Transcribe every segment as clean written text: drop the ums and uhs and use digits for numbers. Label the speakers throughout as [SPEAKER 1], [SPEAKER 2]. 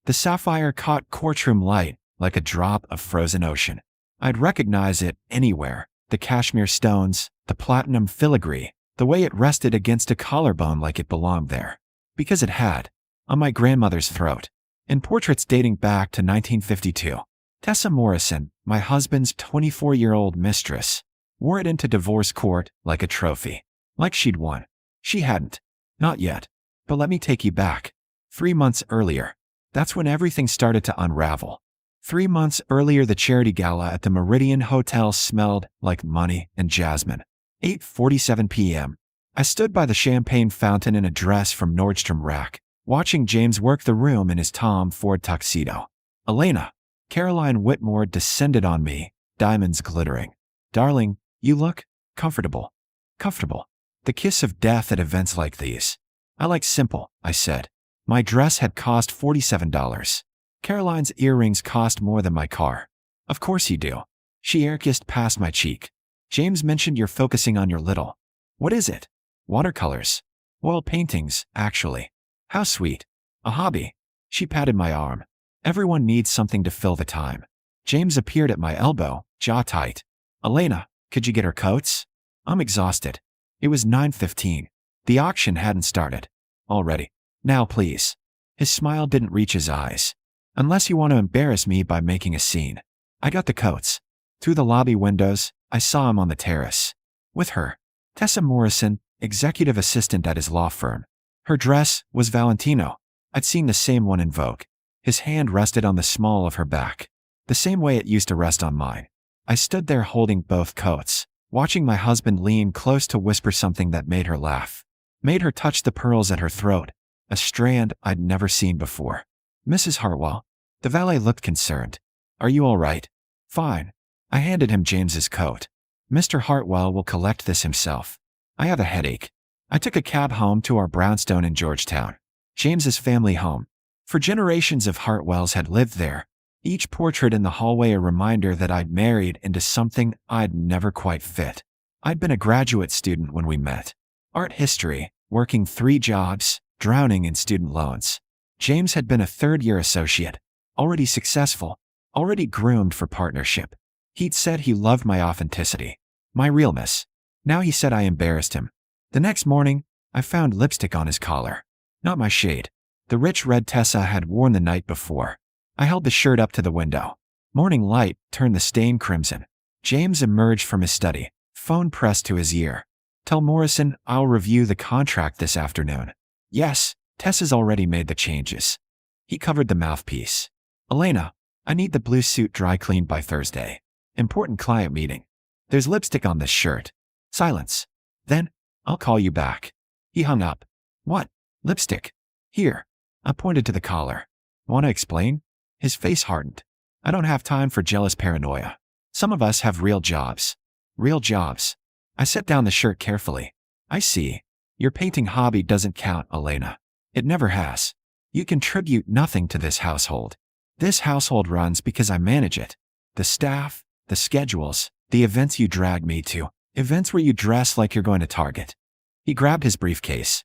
[SPEAKER 1] The sapphire caught courtroom light like a drop of frozen ocean. I'd recognize it anywhere. The cashmere stones, the platinum filigree, the way it rested against a collarbone like it belonged there. Because it had. On my grandmother's throat. In portraits dating back to 1952. Tessa Morrison, my husband's 24-year-old mistress, wore it into divorce court like a trophy. Like she'd won. She hadn't. Not yet. But let me take you back. 3 months earlier. That's when everything started to unravel. 3 months earlier, the charity gala at the Meridian Hotel smelled like money and jasmine. 8:47 p.m. I stood by the champagne fountain in a dress from Nordstrom Rack, watching James work the room in his Tom Ford tuxedo. Elena, Caroline Whitmore descended on me, diamonds glittering. Darling, you look comfortable. Comfortable. The kiss of death at events like these. I like simple, I said. My dress had cost $47. Caroline's earrings cost more than my car. Of course you do. She air-kissed past my cheek. James mentioned you're focusing on your little. What is it? Watercolors. Oil paintings, actually. How sweet. A hobby. She patted my arm. Everyone needs something to fill the time. James appeared at my elbow, jaw tight. Elena, could you get her coats? I'm exhausted. It was 9:15. The auction hadn't started. Already. Now please. His smile didn't reach his eyes. Unless you want to embarrass me by making a scene. I got the coats. Through the lobby windows, I saw him on the terrace. With her. Tessa Morrison, executive assistant at his law firm. Her dress was Valentino. I'd seen the same one in Vogue. His hand rested on the small of her back. The same way it used to rest on mine. I stood there holding both coats, watching my husband lean close to whisper something that made her laugh. Made her touch the pearls at her throat, a strand I'd never seen before. Mrs. Hartwell. The valet looked concerned. Are you all right? Fine. I handed him James's coat. Mr. Hartwell will collect this himself. I have a headache. I took a cab home to our brownstone in Georgetown. James's family home. For generations of Hartwells had lived there. Each portrait in the hallway a reminder that I'd married into something I'd never quite fit. I'd been a graduate student when we met. Art history, working 3 jobs, drowning in student loans. James had been a third-year associate, already successful, already groomed for partnership. He'd said he loved my authenticity, my realness. Now he said I embarrassed him. The next morning, I found lipstick on his collar. Not my shade. The rich red Tessa had worn the night before. I held the shirt up to the window. Morning light turned the stain crimson. James emerged from his study, phone pressed to his ear. Tell Morrison I'll review the contract this afternoon. Yes, Tessa's already made the changes. He covered the mouthpiece. Elena, I need the blue suit dry cleaned by Thursday. Important client meeting. There's lipstick on this shirt. Silence. Then, I'll call you back. He hung up. What? Lipstick. Here. I pointed to the collar. Want to explain? His face hardened. I don't have time for jealous paranoia. Some of us have real jobs. Real jobs. I set down the shirt carefully. I see. Your painting hobby doesn't count, Elena. It never has. You contribute nothing to this household. This household runs because I manage it. The staff, the schedules, the events you drag me to, events where you dress like you're going to Target. He grabbed his briefcase.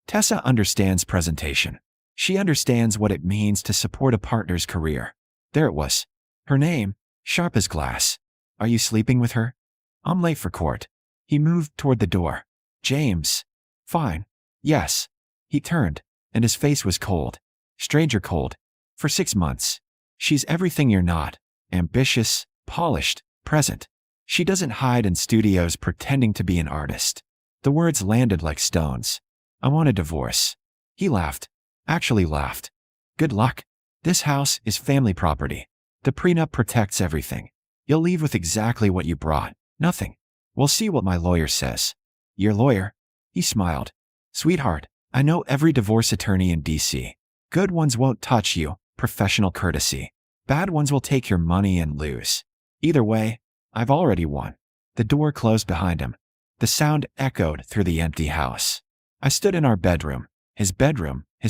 [SPEAKER 1] Tessa understands presentation. She understands what it means to support a partner's career. There it was. Her name, sharp as glass. Are you sleeping with her? I'm late for court. He moved toward the door. James. Fine. Yes. He turned, and his face was cold. Stranger cold. For 6 months. She's everything you're not. Ambitious, polished, present. She doesn't hide in studios pretending to be an artist. The words landed like stones. I want a divorce. He laughed. Actually laughed. Good luck. This house is family property. The prenup protects everything. You'll leave with exactly what you brought. Nothing. We'll see what my lawyer says. Your lawyer? He smiled. Sweetheart, I know every divorce attorney in D.C. Good ones won't touch you, professional courtesy. Bad ones will take your money and lose. Either way, I've already won. The door closed behind him. The sound echoed through the empty house. I stood in our bedroom, his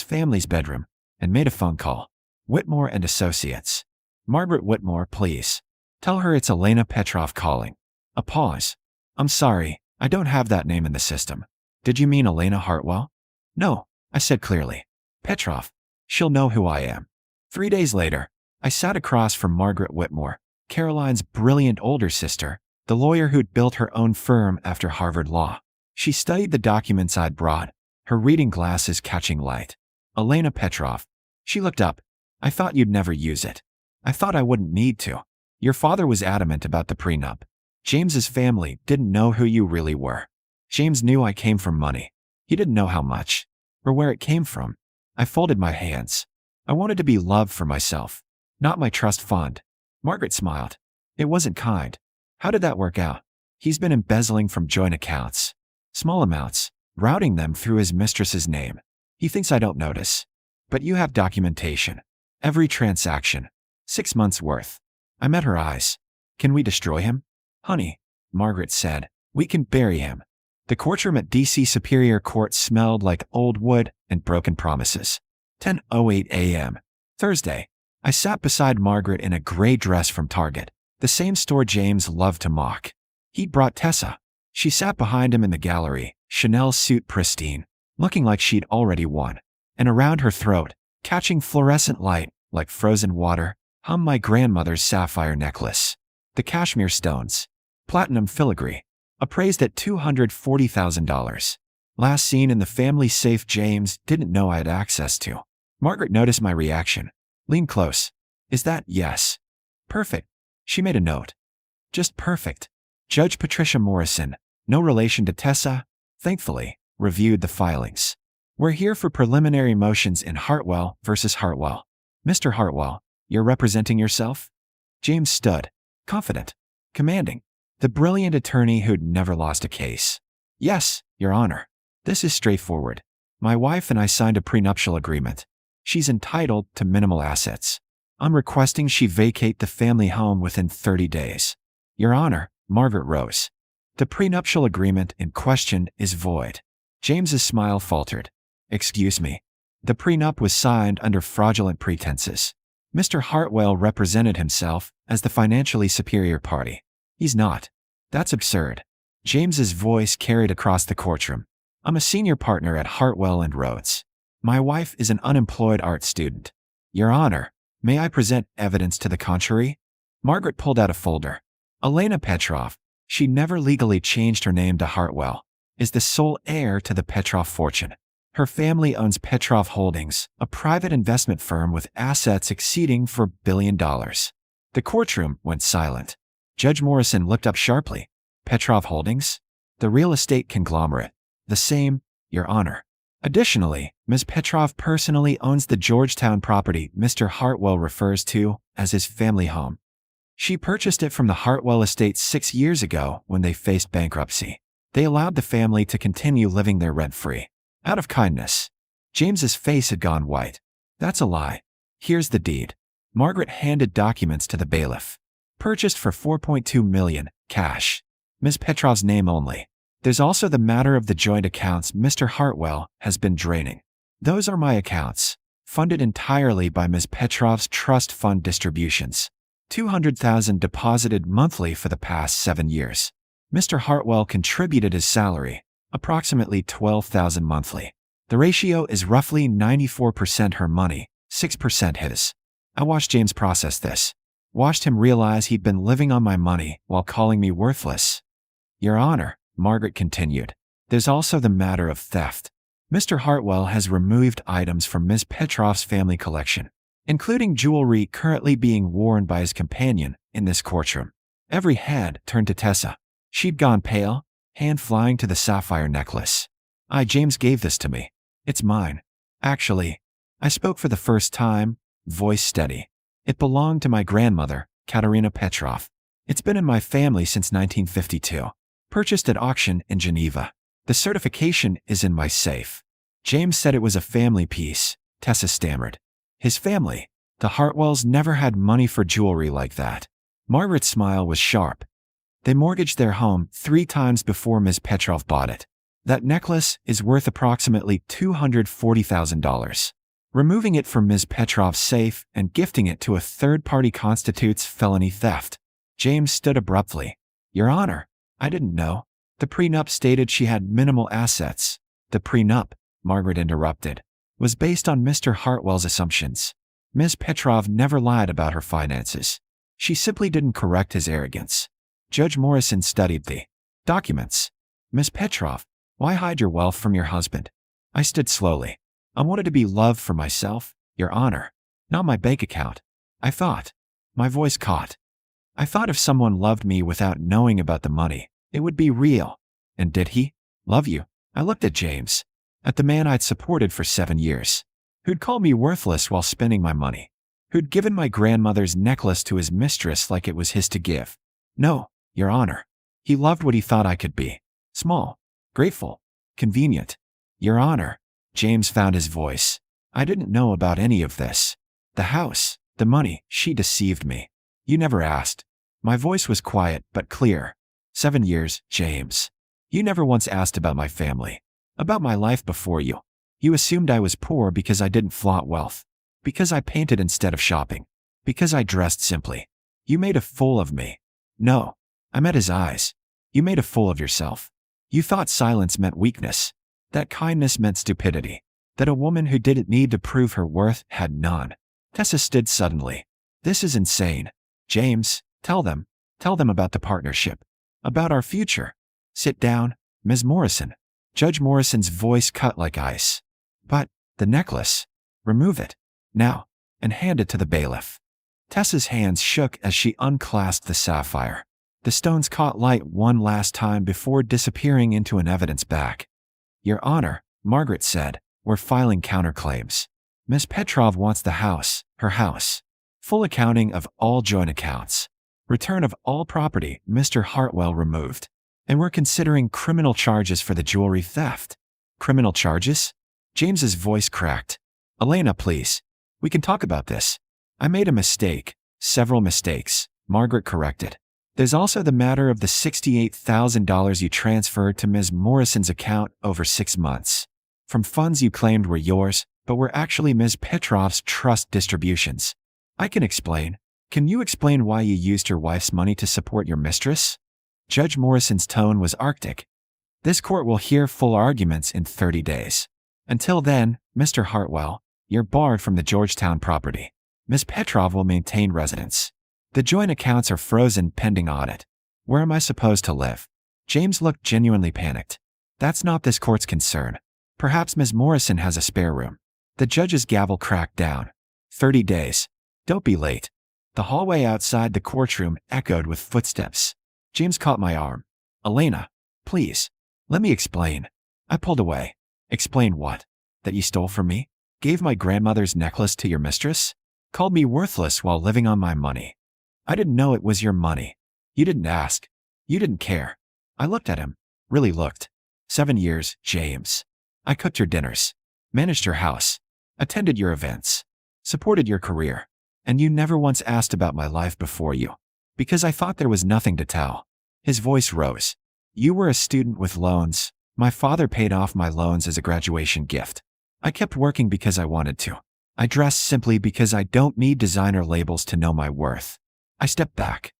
[SPEAKER 1] family's bedroom, and made a phone call. Whitmore and Associates. Margaret Whitmore, please. Tell her it's Elena Petrov calling. A pause. I'm sorry, I don't have that name in the system. Did you mean Elena Hartwell? No, I said clearly. Petrov. She'll know who I am. 3 days later, I sat across from Margaret Whitmore, Caroline's brilliant older sister, the lawyer who'd built her own firm after Harvard Law. She studied the documents I'd brought, her reading glasses catching light. Elena Petrov. She looked up. I thought you'd never use it. I thought I wouldn't need to. Your father was adamant about the prenup. James's family didn't know who you really were. James knew I came from money. He didn't know how much, or where it came from. I folded my hands. I wanted to be loved for myself, not my trust fund. Margaret smiled. It wasn't kind. How did that work out? He's been embezzling from joint accounts. Small amounts, routing them through his mistress's name. He thinks I don't notice. But you have documentation. Every transaction. 6 months' worth. I met her eyes. Can we destroy him? Honey, Margaret said, we can bury him. The courtroom at D.C. Superior Court smelled like old wood and broken promises. 10:08 a.m. Thursday. I sat beside Margaret in a gray dress from Target, the same store James loved to mock. He'd brought Tessa. She sat behind him in the gallery, Chanel suit pristine, looking like she'd already won. And around her throat, catching fluorescent light like frozen water, hummed my grandmother's sapphire necklace. The cashmere stones. Platinum filigree. Appraised at $240,000. Last seen in the family safe James didn't know I had access to. Margaret noticed my reaction. Leaned close. Is that yes? Perfect. She made a note. Just perfect. Judge Patricia Morrison, no relation to Tessa, thankfully, reviewed the filings. We're here for preliminary motions in Hartwell versus Hartwell. Mr. Hartwell, you're representing yourself? James stood, confident, commanding, the brilliant attorney who'd never lost a case. Yes, Your Honor. This is straightforward. My wife and I signed a prenuptial agreement. She's entitled to minimal assets. I'm requesting she vacate the family home within 30 days. Your Honor, Margaret rose. The prenuptial agreement in question is void. James's smile faltered. Excuse me. The prenup was signed under fraudulent pretenses. Mr. Hartwell represented himself as the financially superior party. He's not. That's absurd. James's voice carried across the courtroom. I'm a senior partner at Hartwell and Rhodes. My wife is an unemployed art student. Your Honor, may I present evidence to the contrary? Margaret pulled out a folder. Elena Petrov, she never legally changed her name to Hartwell, is the sole heir to the Petrov fortune. Her family owns Petrov Holdings, a private investment firm with assets exceeding $4 billion. The courtroom went silent. Judge Morrison looked up sharply. Petrov Holdings? The real estate conglomerate. The same, Your Honor. Additionally, Ms. Petrov personally owns the Georgetown property Mr. Hartwell refers to as his family home. She purchased it from the Hartwell estate 6 years ago when they faced bankruptcy. They allowed the family to continue living there rent-free. Out of kindness. James's face had gone white. That's a lie. Here's the deed. Margaret handed documents to the bailiff. Purchased for $4.2 million, cash. Ms. Petrov's name only. There's also the matter of the joint accounts Mr. Hartwell has been draining. Those are my accounts, funded entirely by Ms. Petrov's trust fund distributions. $200,000 deposited monthly for the past 7 years. Mr. Hartwell contributed his salary, approximately $12,000 monthly. The ratio is roughly 94% her money, 6% his. I watched James process this. Watched him realize he'd been living on my money while calling me worthless. Your Honor, Margaret continued, there's also the matter of theft. Mr. Hartwell has removed items from Ms. Petrov's family collection, including jewelry currently being worn by his companion in this courtroom. Every head turned to Tessa. She'd gone pale, hand flying to the sapphire necklace. James gave this to me. It's mine. Actually, I spoke for the first time, voice steady. It belonged to my grandmother, Katerina Petrov. It's been in my family since 1952. Purchased at auction in Geneva. The certification is in my safe. James said it was a family piece, Tessa stammered. His family, the Hartwells, never had money for jewelry like that. Margaret's smile was sharp. They mortgaged their home 3 times before Ms. Petrov bought it. That necklace is worth approximately $240,000. Removing it from Ms. Petrov's safe and gifting it to a third party constitutes felony theft. James stood abruptly. Your Honor, I didn't know. The prenup stated she had minimal assets. The prenup, Margaret interrupted, was based on Mr. Hartwell's assumptions. Ms. Petrov never lied about her finances. She simply didn't correct his arrogance. Judge Morrison studied the documents. Ms. Petrov, why hide your wealth from your husband? I stood slowly. I wanted to be loved for myself, Your Honor, not my bank account. I thought. My voice caught. I thought if someone loved me without knowing about the money, it would be real. And did he love you? I looked at James, at the man I'd supported for 7 years, who'd called me worthless while spending my money, who'd given my grandmother's necklace to his mistress like it was his to give. No, Your Honor. He loved what he thought I could be. Small, grateful, convenient. Your Honor. James found his voice. I didn't know about any of this. The house, the money, she deceived me. You never asked. My voice was quiet but clear. 7 years, James. You never once asked about my family, about my life before you. You assumed I was poor because I didn't flaunt wealth, because I painted instead of shopping, because I dressed simply. You made a fool of me. No, I met his eyes. You made a fool of yourself. You thought silence meant weakness, that kindness meant stupidity, that a woman who didn't need to prove her worth had none. Tessa stood suddenly. This is insane. James, tell them about the partnership, about our future. Sit down, Ms. Morrison. Judge Morrison's voice cut like ice. But, the necklace. Remove it, now, and hand it to the bailiff. Tessa's hands shook as she unclasped the sapphire. The stones caught light one last time before disappearing into an evidence bag. Your Honor, Margaret said, we're filing counterclaims. Ms. Petrov wants the house, her house. Full accounting of all joint accounts. Return of all property Mr. Hartwell removed. And we're considering criminal charges for the jewelry theft. Criminal charges? James's voice cracked. Elena, please. We can talk about this. I made a mistake. Several mistakes. Margaret corrected. There's also the matter of the $68,000 you transferred to Ms. Morrison's account over 6 months. From funds you claimed were yours, but were actually Ms. Petrov's trust distributions. I can explain. Can you explain why you used your wife's money to support your mistress? Judge Morrison's tone was arctic. This court will hear full arguments in 30 days. Until then, Mr. Hartwell, you're barred from the Georgetown property. Ms. Petrov will maintain residence. The joint accounts are frozen pending audit. Where am I supposed to live? James looked genuinely panicked. That's not this court's concern. Perhaps Ms. Morrison has a spare room. The judge's gavel cracked down. 30 days. Don't be late. The hallway outside the courtroom echoed with footsteps. James caught my arm. Elena, please. Let me explain. I pulled away. Explain what? That you stole from me? Gave my grandmother's necklace to your mistress? Called me worthless while living on my money. I didn't know it was your money. You didn't ask. You didn't care. I looked at him. Really looked. 7 years, James. I cooked your dinners. Managed your house. Attended your events. Supported your career. And you never once asked about my life before you. Because I thought there was nothing to tell. His voice rose. You were a student with loans. My father paid off my loans as a graduation gift. I kept working because I wanted to. I dressed simply because I don't need designer labels to know my worth. I stepped back.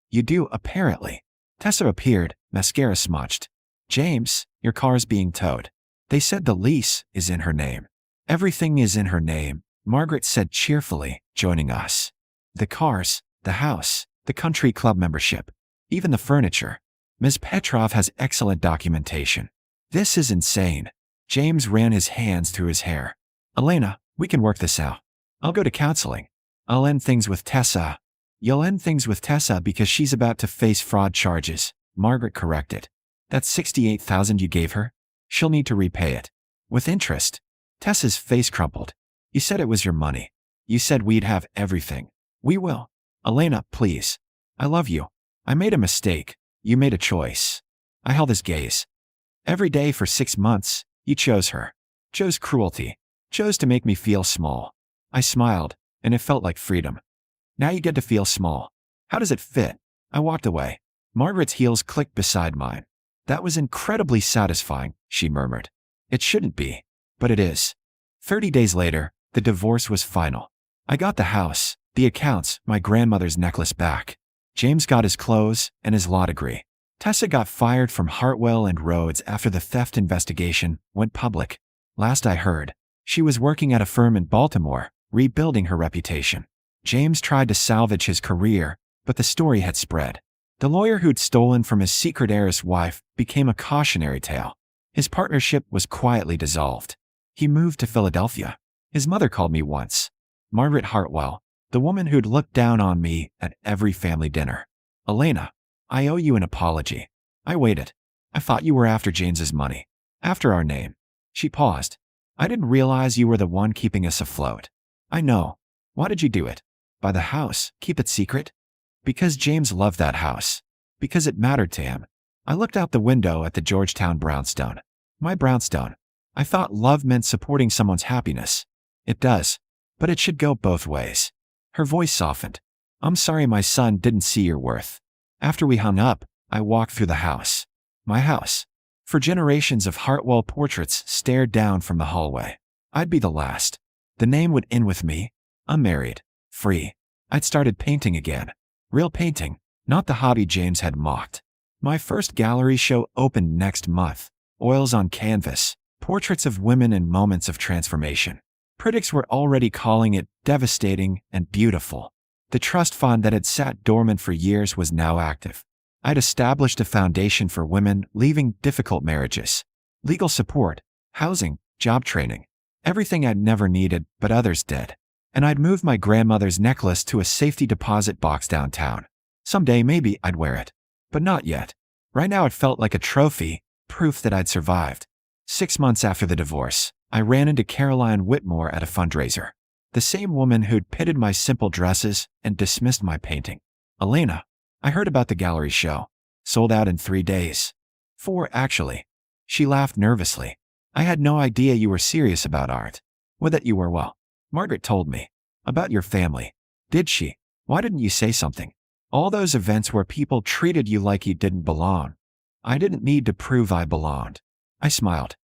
[SPEAKER 1] You do, apparently. Tessa appeared, mascara smudged. James, your car's being towed. They said the lease is in her name. Everything is in her name, Margaret said cheerfully, joining us. The cars, the house, the country club membership, even the furniture. Ms. Petrov has excellent documentation. This is insane. James ran his hands through his hair. Elena, we can work this out. I'll go to counseling. I'll end things with Tessa. You'll end things with Tessa because she's about to face fraud charges, Margaret corrected. That $68,000 you gave her? She'll need to repay it. With interest. Tessa's face crumpled. You said it was your money. You said we'd have everything. We will. Elena, please. I love you. I made a mistake. You made a choice. I held his gaze. Every day for 6 months, you chose her. Chose cruelty. Chose to make me feel small. I smiled, and it felt like freedom. Now you get to feel small. How does it fit? I walked away. Margaret's heels clicked beside mine. That was incredibly satisfying, she murmured. It shouldn't be, but it is. 30 days later, the divorce was final. I got the house, the accounts, my grandmother's necklace back. James got his clothes and his law degree. Tessa got fired from Hartwell and Rhodes after the theft investigation went public. Last I heard, she was working at a firm in Baltimore, rebuilding her reputation. James tried to salvage his career, but the story had spread. The lawyer who'd stolen from his secret heiress wife became a cautionary tale. His partnership was quietly dissolved. He moved to Philadelphia. His mother called me once. Margaret Hartwell, the woman who'd looked down on me at every family dinner. Elena, I owe you an apology. I waited. I thought you were after James's money. After our name. She paused. I didn't realize you were the one keeping us afloat. I know. Why did you do it? Buy the house, keep it secret? Because James loved that house. Because it mattered to him. I looked out the window at the Georgetown brownstone. My brownstone. I thought love meant supporting someone's happiness. It does. But it should go both ways. Her voice softened. I'm sorry my son didn't see your worth. After we hung up, I walked through the house. My house. For generations of Hartwell portraits stared down from the hallway. I'd be the last. The name would end with me. Unmarried. Free. I'd started painting again. Real painting, not the hobby James had mocked. My first gallery show opened next month. Oils on canvas. Portraits of women in moments of transformation. Critics were already calling it devastating and beautiful. The trust fund that had sat dormant for years was now active. I'd established a foundation for women leaving difficult marriages. Legal support, housing, job training. Everything I'd never needed, but others did. And I'd moved my grandmother's necklace to a safety deposit box downtown. Someday maybe I'd wear it. But not yet. Right now it felt like a trophy, proof that I'd survived. 6 months after the divorce, I ran into Caroline Whitmore at a fundraiser. The same woman who'd pitted my simple dresses and dismissed my painting. Elena, I heard about the gallery show. Sold out in 3 days. 4, actually. She laughed nervously. I had no idea you were serious about art. Or that you were, well. Margaret told me. About your family. Did she? Why didn't you say something? All those events where people treated you like you didn't belong. I didn't need to prove I belonged. I smiled.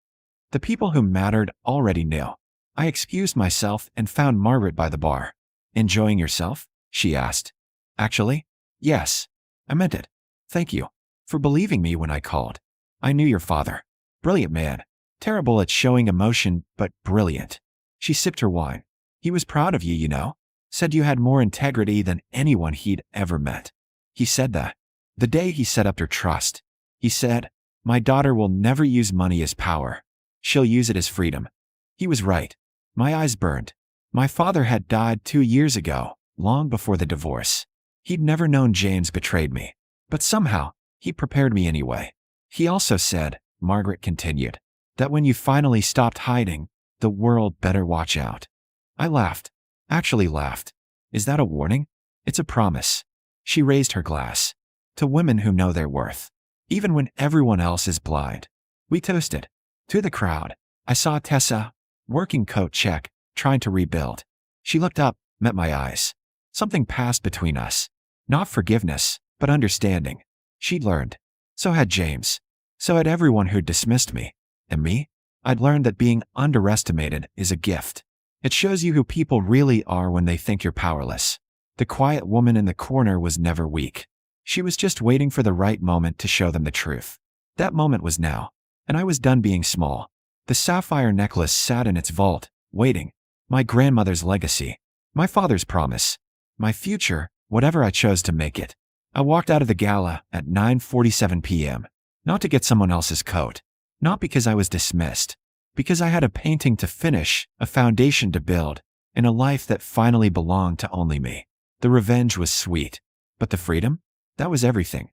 [SPEAKER 1] The people who mattered already knew. I excused myself and found Margaret by the bar. Enjoying yourself? She asked. Actually? Yes. I meant it. Thank you. For believing me when I called. I knew your father. Brilliant man. Terrible at showing emotion, but brilliant. She sipped her wine. He was proud of you, you know. Said you had more integrity than anyone he'd ever met. He said that. The day he set up your trust. He said, my daughter will never use money as power. She'll use it as freedom. He was right. My eyes burned. My father had died 2 years ago, long before the divorce. He'd never known James betrayed me. But somehow, he prepared me anyway. He also said, Margaret continued, that when you finally stopped hiding, the world better watch out. I laughed. Actually laughed. Is that a warning? It's a promise. She raised her glass. To women who know their worth. Even when everyone else is blind. We toasted. To the crowd. I saw Tessa, working coat check, trying to rebuild. She looked up, met my eyes. Something passed between us. Not forgiveness, but understanding. She'd learned. So had James. So had everyone who'd dismissed me. And me? I'd learned that being underestimated is a gift. It shows you who people really are when they think you're powerless. The quiet woman in the corner was never weak. She was just waiting for the right moment to show them the truth. That moment was now. And I was done being small. The sapphire necklace sat in its vault, waiting. My grandmother's legacy. My father's promise. My future, whatever I chose to make it. I walked out of the gala at 9:47 p.m. Not to get someone else's coat. Not because I was dismissed. Because I had a painting to finish, a foundation to build, and a life that finally belonged to only me. The revenge was sweet. But the freedom? That was everything.